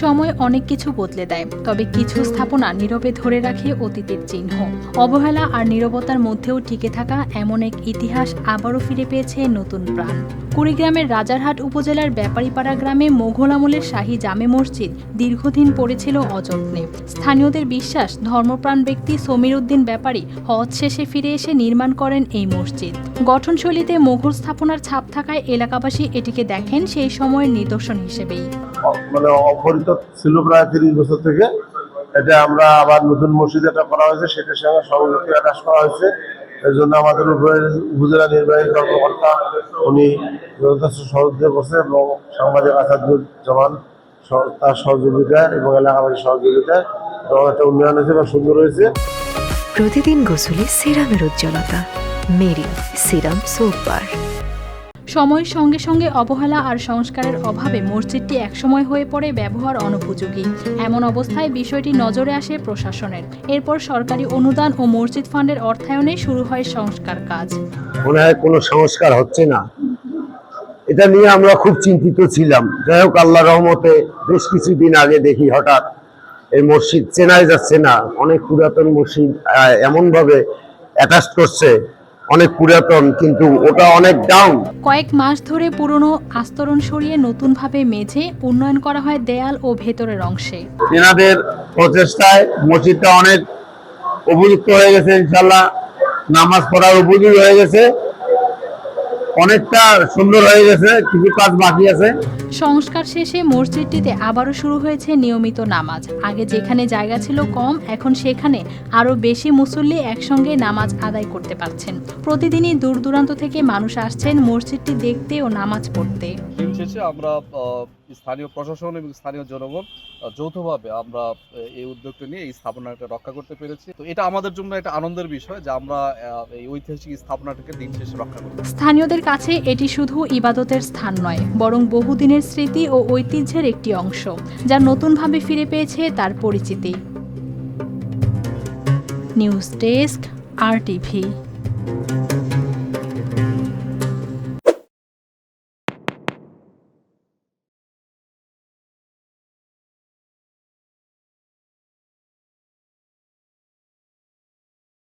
সময় অনেক কিছু বদলে দেয়, তবে কিছু স্থাপনা নীরবে ধরে রাখে অতীতের চিহ্ন। অবহেলা আর নীরবতার মধ্যেও টিকে থাকা এমন এক ইতিহাস আবারও ফিরে পেয়েছে নতুন প্রাণ। কুড়িগ্রামের রাজারহাট উপজেলার ব্যাপারীপাড়া গ্রামে মোঘল আমলের শাহী জামে মসজিদ দীর্ঘদিন পড়েছিল অযত্নে। স্থানীয়দের বিশ্বাস, ধর্মপ্রাণ ব্যক্তি সমীর উদ্দিন ব্যাপারী হজ শেষে ফিরে এসে নির্মাণ করেন এই মসজিদ। গঠনশৈলীতে মোঘল স্থাপনার ছাপ থাকায় এলাকাবাসী এটিকে দেখেন সেই সময়ের নিদর্শন হিসেবেই। অপরিচিত ছিল প্রায় 30 বছর থেকে। এটা আমরা আবার নতুন মসজিদ এটা করা হয়েছে, সেটার সঙ্গে সংযুক্ত অ্যাটাচ করা হয়েছে। এর জন্য আমাদের উপজেলা নির্বাহী কর্মকর্তা উনি যথেষ্ট সহযোগিতা করছে এবং সাংবাদিক আসাদুজ্জামান তার সহযোগিতায় এবং এলাকাবাসীর সহযোগিতায় একটা উন্নয়ন হয়েছে এবং সুন্দর হয়েছে। প্রতিদিন গোসলে সিরামের উজ্জ্বলতা মেরি সিরাম সোপ বার। সময়ের সঙ্গে সঙ্গে অবহেলা আর সংস্কারের অভাবে মসজিদটি একসময় হয়ে পড়ে ব্যবহার অনুপযোগী। এমন অবস্থায় বিষয়টি নজরে আসে প্রশাসনের। এরপর সরকারি অনুদান ও মসজিদ ফান্ডের অর্থায়নে শুরু হয় সংস্কার কাজ। মনে হয় কোনো সংস্কার হচ্ছে না, এটা নিয়ে আমরা খুব চিন্তিত ছিলাম। যাই হোক, আল্লাহর রহমতে বেশ কিছুদিন আগে দেখি হঠাৎ এই মসজিদ চেনাই যাচ্ছে না। অনেক পুরাতন মসজিদ এমনভাবে অ্যাটাচ করছে, অনেক পুরাতন, কিন্তু ওটা অনেক ডাউন। কয়েক মাস ধরে পুরনো আস্তরণ সরিয়ে নতুনভাবে মেঝে উন্নয়ন করা হয় দেয়াল ও ভেতরের অংশে। এনাদের প্রচেষ্টায় মসজিদটা অনেক উপযুক্ত হয়ে গেছে, ইনশাল্লাহ নামাজ পড়ার উপযোগী হয়ে গেছে, অনেকটা সুন্দর হয়ে গেছে, কিছু কাজ বাকি আছে। সংস্কার শেষে মসজিদটিতে আবারও শুরু হয়েছে নিয়মিত নামাজ। আগে যেখানে জায়গা ছিল কম, এখন সেখানে আরও বেশি মুসল্লি একসঙ্গে নামাজ আদায় করতে পারছেন। প্রতিদিনই দূর দূরান্ত থেকে মানুষ আসছেন মসজিদটি দেখতে ও নামাজ পড়তে। দিন শেষে আমরা স্থানীয় প্রশাসন এবং স্থানীয় জনগণ যৌথভাবে আমরা এই উদ্যোগটা নিয়ে এই স্থাপনাটা রক্ষা করতে পেরেছি। তো এটা আমাদের জন্য একটা আনন্দের বিষয় যে আমরা এই ঐতিহাসিক স্থাপনাটাকে দিন শেষে রক্ষা করি। স্থানীয়দের কাছে এটি শুধু ইবাদতের স্থান নয়, বরং বহুদিনের স্মৃতি ও ঐতিহ্যের একটি অংশ, যা নতুনভাবে ফিরে পেয়েছে তার পরিচিতি। News desk, RTV।